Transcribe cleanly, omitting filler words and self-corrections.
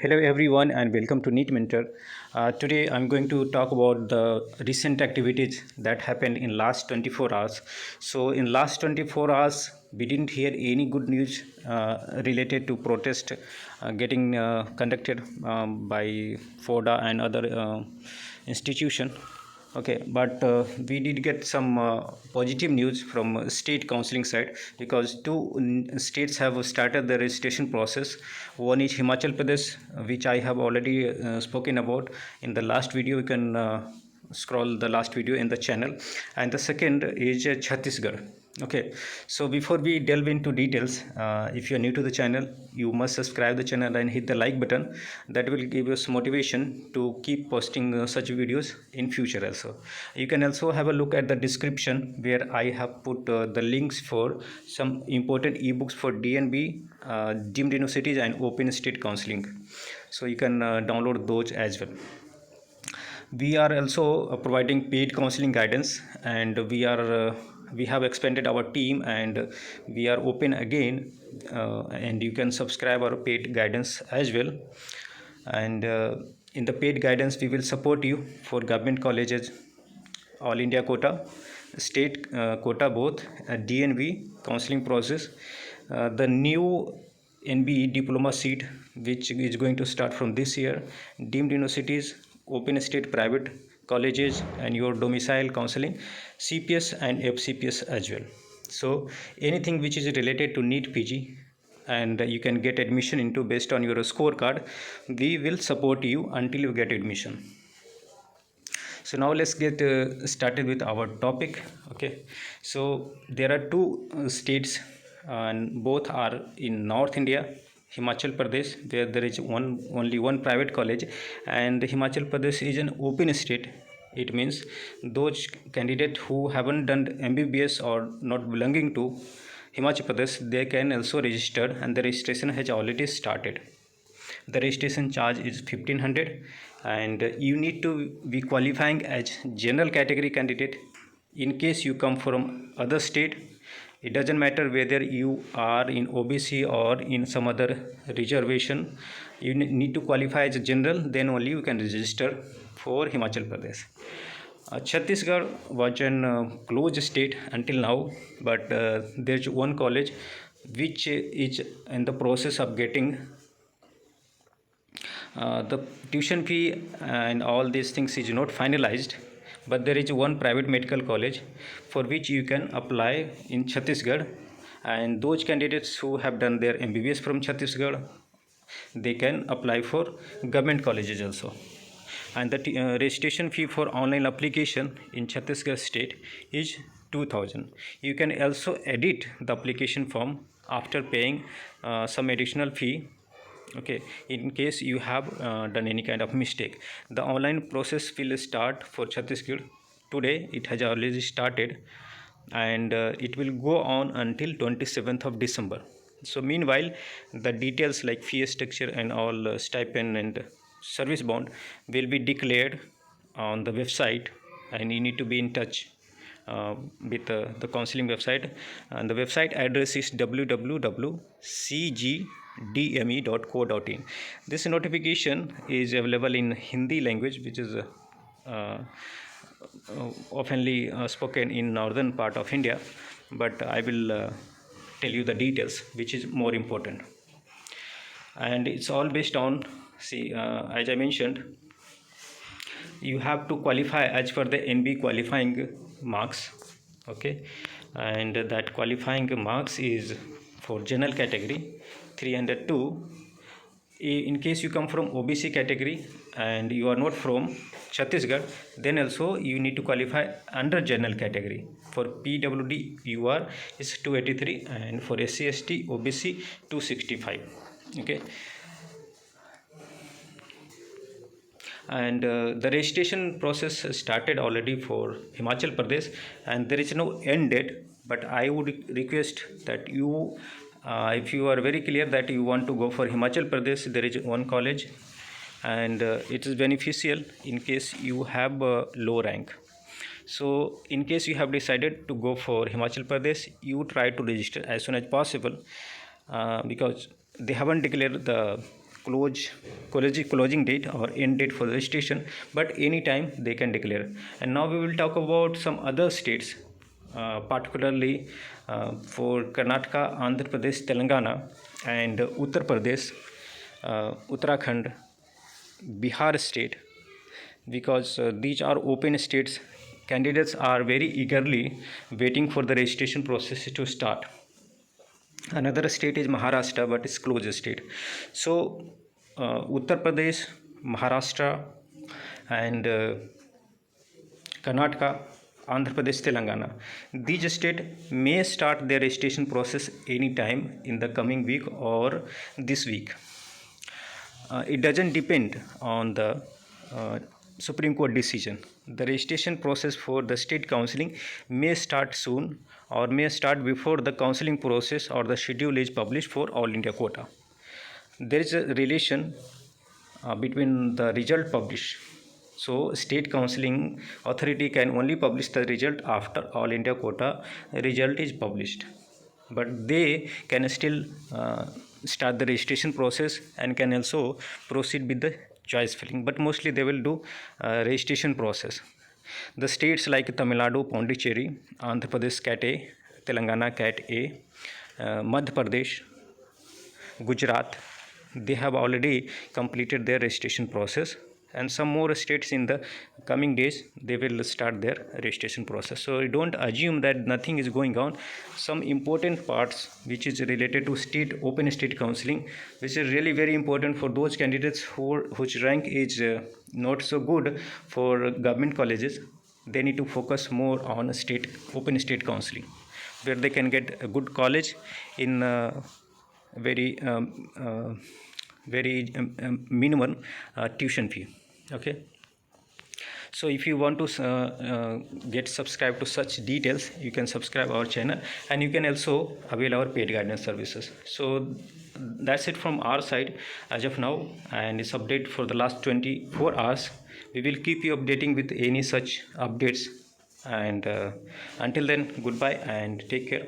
Hello everyone and welcome to NEET Mentor. Today I'm going to talk about the recent activities that happened in last 24 hours. So in last 24 hours we didn't hear any good news related to protest getting conducted by FODA and other institution. Okay, but we did get some positive news from state counseling side because two states have started the registration process. One is Himachal Pradesh, which I have already spoken about in the last video. You can scroll the last video in the channel, and the second is Chhattisgarh. Okay, so before we delve into details, if you are new to the channel, you must subscribe the channel and hit the like button. That will give us motivation to keep posting such videos in future also. You can also have a look at the description where I have put the links for some important ebooks for DNB, deemed universities and open state counseling, so you can download those as well. We are also providing paid counseling guidance, and we have expanded our team, and we are open again, and you can subscribe our paid guidance as well. And in the paid guidance we will support you for government colleges, all India quota, state quota, both DNB counseling process, the new NBE diploma seat which is going to start from this year, deemed universities, open state private colleges, and your domicile counseling, CPS and FCPS as well. So anything which is related to NEET PG and you can get admission into based on your scorecard, we will support you until you get admission. So now let's get started with our topic. Okay, so there are two states, and both are in North India. Himachal Pradesh, where there is only one private college, and Himachal Pradesh is an open state. It means those candidates who haven't done MBBS or not belonging to Himachal Pradesh, they can also register, and the registration has already started. The registration charge is 1500, and you need to be qualifying as general category candidate. In case you come from other state, it doesn't matter whether you are in OBC or in some other reservation, you need to qualify as a general, then only you can register for Himachal Pradesh. Chhattisgarh was an closed state until now, but there's one college which is in the process of getting the tuition fee and all these things is not finalized, but there is one private medical college for which you can apply in Chhattisgarh, and those candidates who have done their MBBS from Chhattisgarh, they can apply for government colleges also. And the registration fee for online application in Chhattisgarh state is 2000. You can also edit the application form after paying some additional fee. Okay, in case you have done any kind of mistake. The online process will start for Chhattisgarh today. It has already started, and it will go on until 27th of December. So meanwhile, the details like fee structure and all stipend and service bond will be declared on the website, and you need to be in touch with the counseling website, and the website address is www.cgdme.co.in. This notification is available in Hindi language, which is oftenly spoken in northern part of India, but I will tell you the details which is more important. And it's all based on, see, as I mentioned, you have to qualify as per the NB qualifying marks. Okay, and that qualifying marks is for general category 302. In case you come from OBC category and you are not from Chhattisgarh, then also you need to qualify under general category. For PWD UR is 283, and for SC ST OBC 265. Okay, and the registration process started already for Himachal Pradesh, and there is no end date, but I would request that you, if you are very clear that you want to go for Himachal Pradesh, there is one college, and it is beneficial in case you have a low rank. So in case you have decided to go for Himachal Pradesh, you try to register as soon as possible, because they haven't declared the closing date or end date for the registration, but any time they can declare. And now we will talk about some other states, particularly for Karnataka, Andhra Pradesh, Telangana, and Uttar Pradesh, Uttarakhand, Bihar state, because these are open states. Candidates are very eagerly waiting for the registration process to start. Another state is Maharashtra, but it's closed state. So Uttar Pradesh, Maharashtra, and Karnataka, Andhra Pradesh, Telangana, these states may start their registration process anytime in the coming week or this week. It doesn't depend on the Supreme Court decision. The registration process for the state counseling may start soon or may start before the counseling process or the schedule is published for All India quota. There is a relation between the result published. So state counseling authority can only publish the result after All India quota result is published, but they can still start the registration process and can also proceed with the choice filling, but mostly they will do registration process. The states like Tamil Nadu, Pondicherry, Andhra Pradesh Cat A, Telangana Cat A, Madhya Pradesh, Gujarat, they have already completed their registration process, and some more states in the coming days they will start their registration process. So don't assume that nothing is going on. Some important parts which is related to state open state counseling, which is really very important for those candidates whose rank is not so good for government colleges. They need to focus more on state open state counseling, where they can get a good college in very minimum tuition fee. Okay, so if you want to get subscribed to such details, you can subscribe our channel, and you can also avail our paid guidance services. So that's it from our side as of now, and it's update for the last 24 hours. We will keep you updating with any such updates, and until then, goodbye and take care.